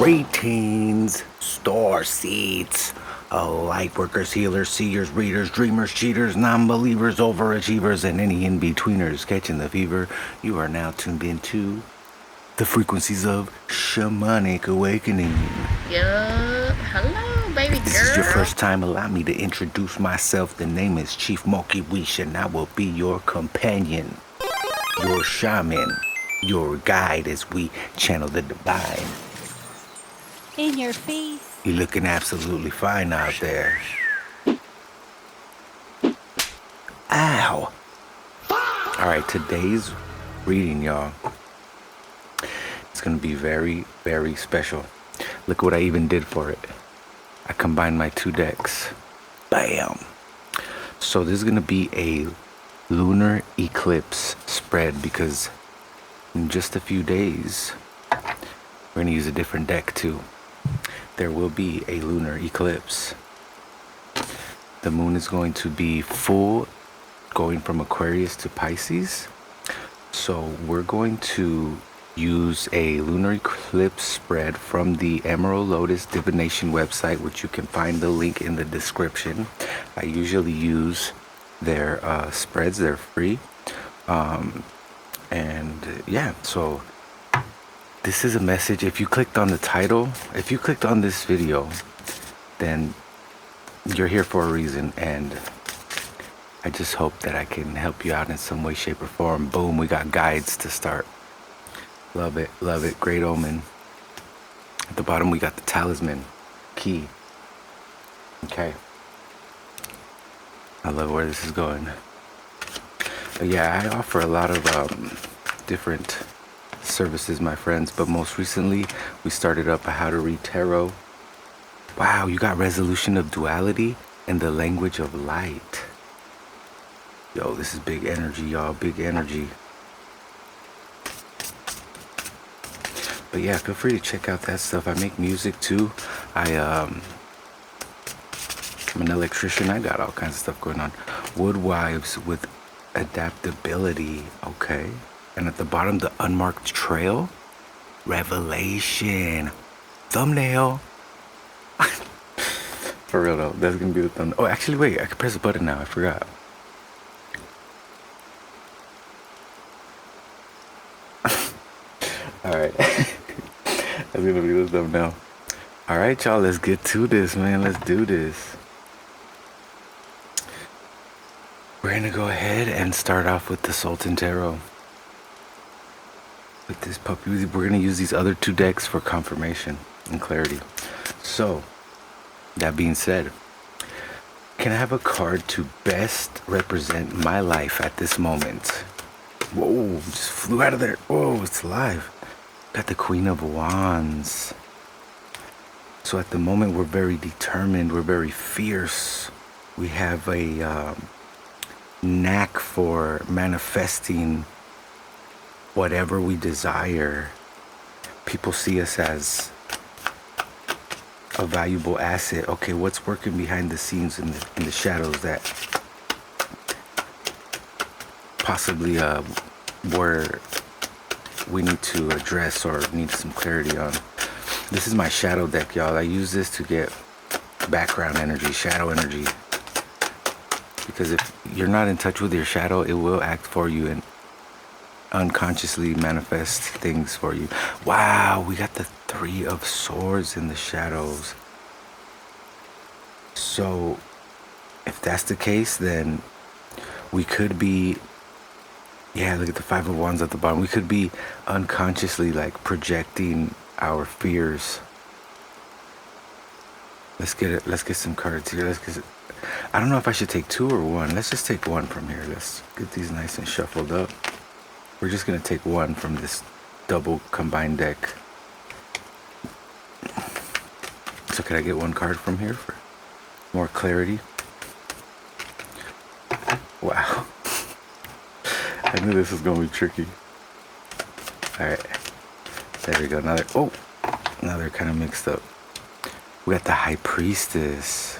Ratings, store seats, light workers, healers, seers, readers, dreamers, cheaters, non-believers, overachievers, and any in-betweeners catching the fever. You are now tuned into the frequencies of shamanic awakening. Yup. Hello, baby girl. If this is your first time, allow me to introduce myself. The name is Chief Moki Wish, and I will be your companion, your shaman, your guide as we channel the divine. In your face. You're looking absolutely fine out there. Ow! Alright, today's reading, y'all, it's gonna be very, very special. Look what I even did for it. I combined my two decks. Bam! So this is gonna be a lunar eclipse spread because in just a few days we're gonna use a different deck too. There will be a lunar eclipse. The moon is going to be full, going from Aquarius to Pisces. So we're going to use a lunar eclipse spread from the Emerald Lotus Divination website, which you can find the link in the description. I usually use their spreads. They're free. Yeah, so this is a message. If you clicked on the title, if you clicked on this video, then you're here for a reason, and I just hope that I can help you out in some way, shape, or form. Boom, we got guides to start. Love it, love it. Great omen. At the bottom we got the talisman key. Okay, I love where this is going. But yeah, I offer a lot of different services, my friends, but most recently we started up a how to read tarot. Wow, you got resolution of duality and the language of light. Yo, this is big energy, y'all. Big energy. But yeah, feel free to check out that stuff. I make music too. I'm an electrician. I got all kinds of stuff going on. Woodwives with adaptability. Okay. And at the bottom, the unmarked trail. Revelation. Thumbnail. For real though, that's gonna be the thumbnail. Oh, actually, wait, I can press a button now. I forgot. Alright. That's gonna be the thumbnail. Alright, y'all, let's get to this, man. Let's do this. We're gonna go ahead and start off with the Sultan Tarot. With this puppy, we're gonna use these other two decks for confirmation and clarity. So, that being said, can I have a card to best represent my life at this moment? Whoa, just flew out of there. Whoa, it's live. Got the Queen of Wands. So at the moment, we're very determined. We're very fierce. We have a knack for manifesting whatever we desire. People see us as a valuable asset. Okay, what's working behind the scenes in the shadows that possibly where we need to address or need some clarity on. This is my shadow deck, y'all. I use this to get background energy, shadow energy. Because if you're not in touch with your shadow, it will act for you and unconsciously manifest things for you. Wow, we got the Three of Swords in the shadows. So if that's the case, then we could be, yeah, look at the Five of Wands at the bottom. We could be unconsciously like projecting our fears. Let's get it. Let's get some cards here. I don't know if I should take two or one. Let's just take one from here. Let's get these nice and shuffled up. We're just gonna take one from this double combined deck. So could I get one card from here for more clarity? Wow. I knew this was gonna be tricky. Alright. There we go. Now they're kind of mixed up. We got the High Priestess.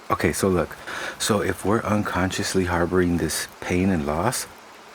Okay, so look. So if we're unconsciously harboring this pain and loss,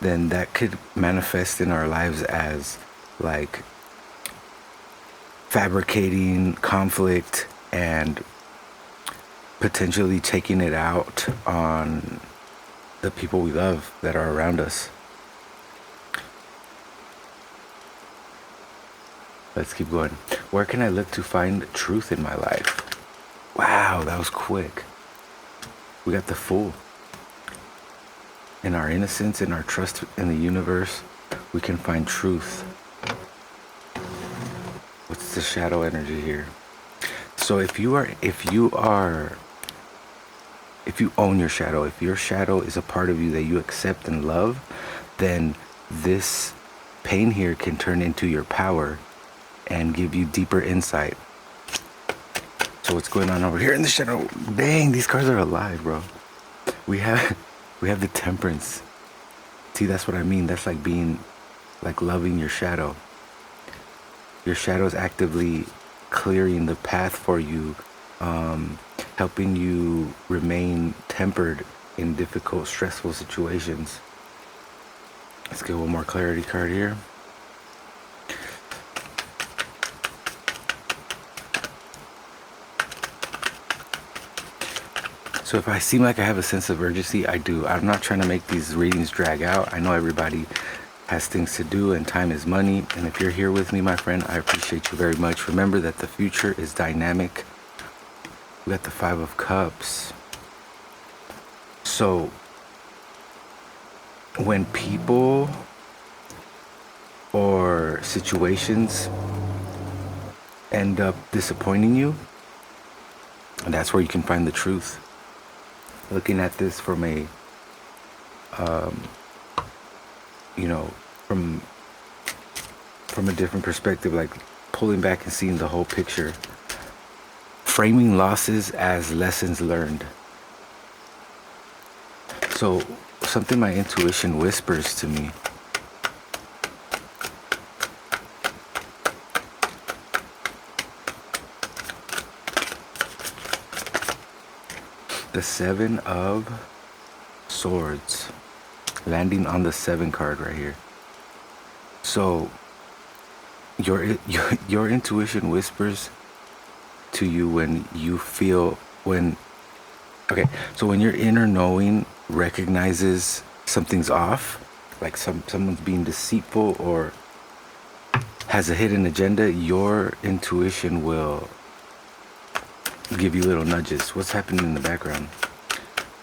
then that could manifest in our lives as like fabricating conflict and potentially taking it out on the people we love that are around us. Let's keep going. Where can I look to find truth in my life? Wow, that was quick. We got the Fool. In our innocence, in our trust in the universe, we can find truth. What's the shadow energy here? So if you own your shadow, if your shadow is a part of you that you accept and love, then this pain here can turn into your power and give you deeper insight. So what's going on over here in the shadow? Dang, these cards are alive, bro. We have the Temperance. See, that's what I mean. That's like being, like loving your shadow. Your shadow is actively clearing the path for you, helping you remain tempered in difficult, stressful situations. Let's get one more clarity card here. So if I seem like I have a sense of urgency, I do. I'm not trying to make these readings drag out. I know everybody has things to do and time is money. And if you're here with me, my friend, I appreciate you very much. Remember that the future is dynamic. We got the Five of Cups. So when people or situations end up disappointing you, and that's where you can find the truth. Looking at this from a, from a different perspective, like pulling back and seeing the whole picture. Framing losses as lessons learned. So something my intuition whispers to me. The Seven of Swords, landing on the 7 card right here. So your intuition whispers to you when you feel okay, so when your inner knowing recognizes something's off, like someone's being deceitful or has a hidden agenda, your intuition will give you little nudges. What's happening in the background?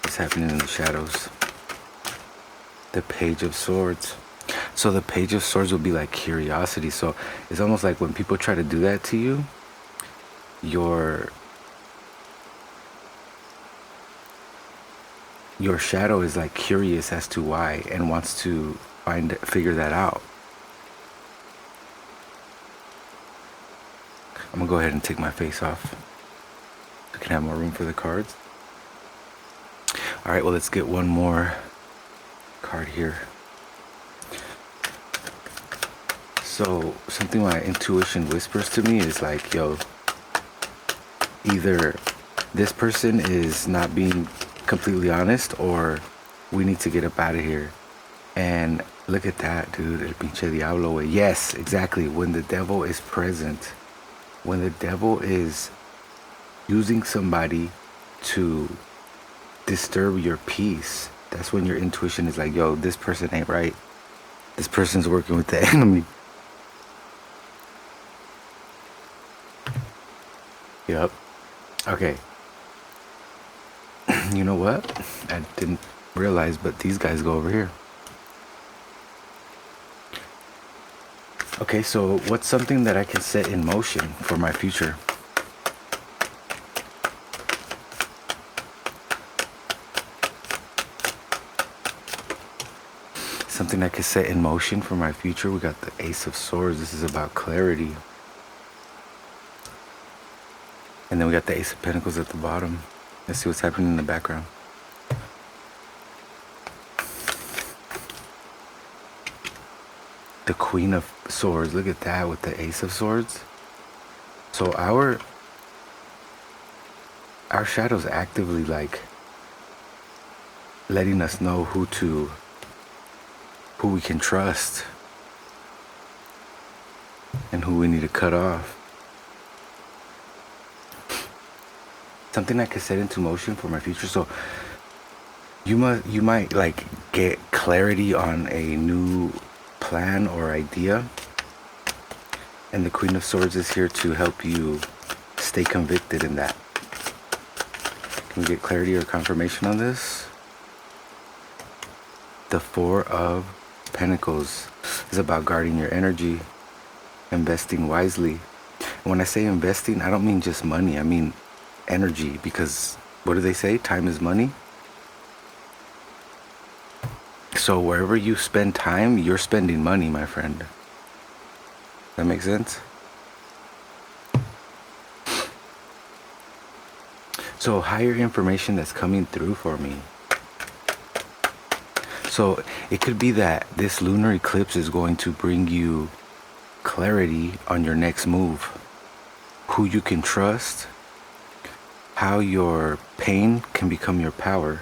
What's happening in the shadows? The Page of Swords. So the Page of Swords will be like curiosity. So it's almost like when people try to do that to you, your shadow is like curious as to why and wants to figure that out. I'm gonna go ahead and take my face off. I can have more room for the cards. All right, well, let's get one more card here. So something my intuition whispers to me is like, yo, either this person is not being completely honest or we need to get up out of here. And look at that, dude. El pinche diablo. Yes, exactly. When the devil is present, when the devil is using somebody to disturb your peace, that's when your intuition is like, yo, this person ain't right. This person's working with the enemy. Yep. Okay. You know what? I didn't realize, but these guys go over here. Okay, so what's something that I can set in motion for my future? Something I can set in motion for my future. We got the Ace of Swords. This is about clarity. And then we got the Ace of Pentacles at the bottom. Let's see what's happening in the background. The Queen of Swords. Look at that with the Ace of Swords. So our shadow's actively like letting us know who to who we can trust and who we need to cut off. Something I could set into motion for my future. So you might like get clarity on a new plan or idea, and the Queen of Swords is here to help you stay convicted in that. Can we get clarity or confirmation on this? The Four of Pentacles is about guarding your energy, investing wisely. And when I say investing, I don't mean just money, I mean energy, because what do they say? Time is money. So wherever you spend time, you're spending money, my friend. That makes sense? So higher information that's coming through for me. So it could be that this lunar eclipse is going to bring you clarity on your next move, who you can trust, how your pain can become your power,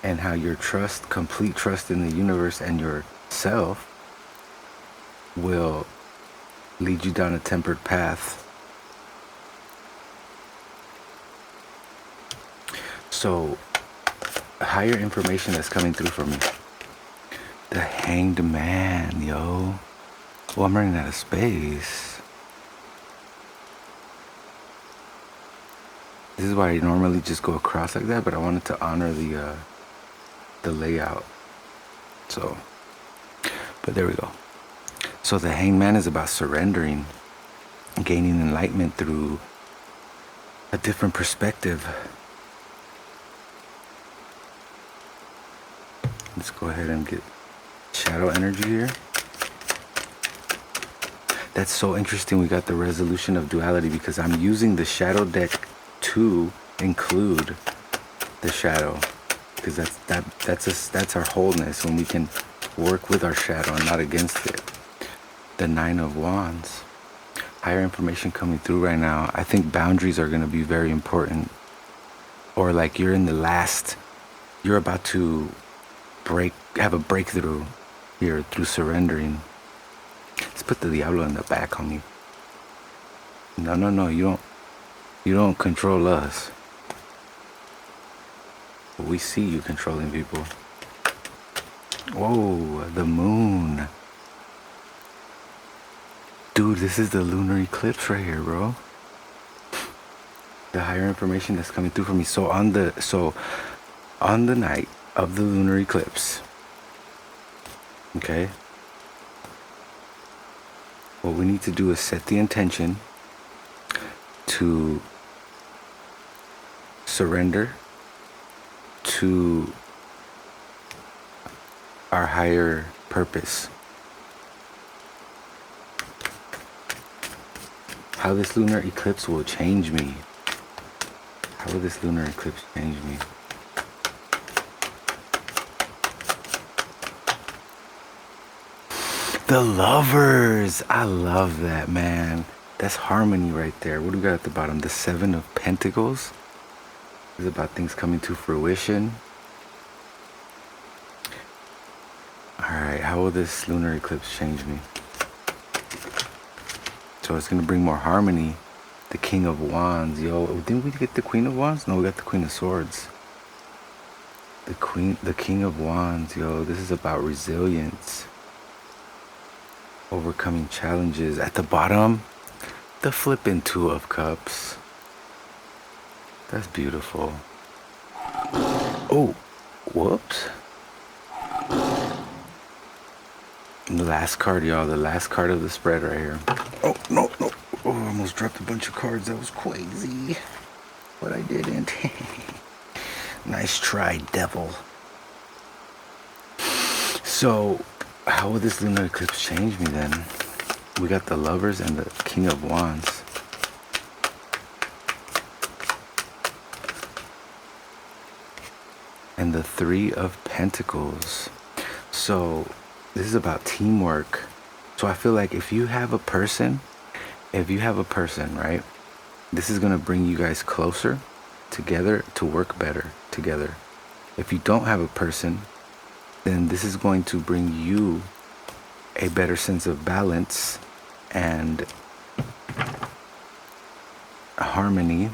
and how your trust, complete trust in the universe and yourself, will lead you down a tempered path. So higher information that's coming through for me. The Hanged Man, yo. Oh, I'm running out of space. This is why I normally just go across like that, but I wanted to honor the layout. So, but there we go. So the Hanged Man is about surrendering, gaining enlightenment through a different perspective. Let's go ahead and get shadow energy here. That's so interesting. We got the resolution of duality because I'm using the shadow deck to include the shadow, because that's our wholeness, when we can work with our shadow and not against it. The Nine of Wands. Higher information coming through right now. I think boundaries are going to be very important. Or like you're about to have a breakthrough here through surrendering. Let's put the Diablo in the back, homie. No, you don't control us. We see you controlling people. Whoa, the Moon. Dude, this is the lunar eclipse right here, bro. The higher information that's coming through for me. So on the night of the lunar eclipse, okay, what we need to do is set the intention to surrender to our higher purpose. How this lunar eclipse will change me. How will this lunar eclipse change me? The Lovers. I love that, man. That's harmony right there. What do we got at the bottom? The Seven of Pentacles. It's about things coming to fruition. Alright, how will this lunar eclipse change me? So it's going to bring more harmony. The King of Wands. Yo, didn't we get the Queen of Wands? No, we got the Queen of Swords. The King of Wands. Yo, this is about resilience. Overcoming challenges. At the bottom, the flipping Two of Cups. That's beautiful. Oh, whoops. And the last card, y'all. The last card of the spread right here. Oh, no. Oh, I almost dropped a bunch of cards. That was crazy. But I didn't. Nice try, devil. So, how will this lunar eclipse change me then? We got the Lovers and the King of Wands. And the Three of Pentacles. So this is about teamwork. So I feel like if you have a person, right, this is going to bring you guys closer together to work better together. If you don't have a person, then this is going to bring you a better sense of balance and harmony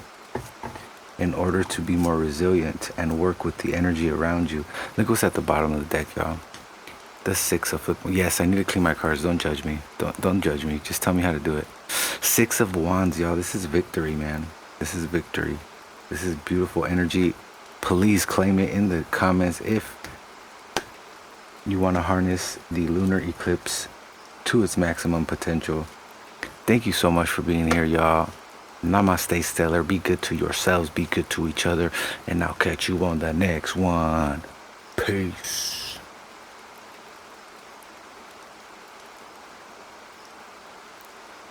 in order to be more resilient and work with the energy around you. Look what's at the bottom of the deck, y'all. The Six of... Yes, I need to clean my cards. Don't judge me. Don't judge me. Just tell me how to do it. Six of Wands, y'all. This is victory, man. This is victory. This is beautiful energy. Please claim it in the comments if you want to harness the lunar eclipse to its maximum potential. Thank you so much for being here, y'all. Namaste, Stellar. Be good to yourselves. Be good to each other. And I'll catch you on the next one. Peace.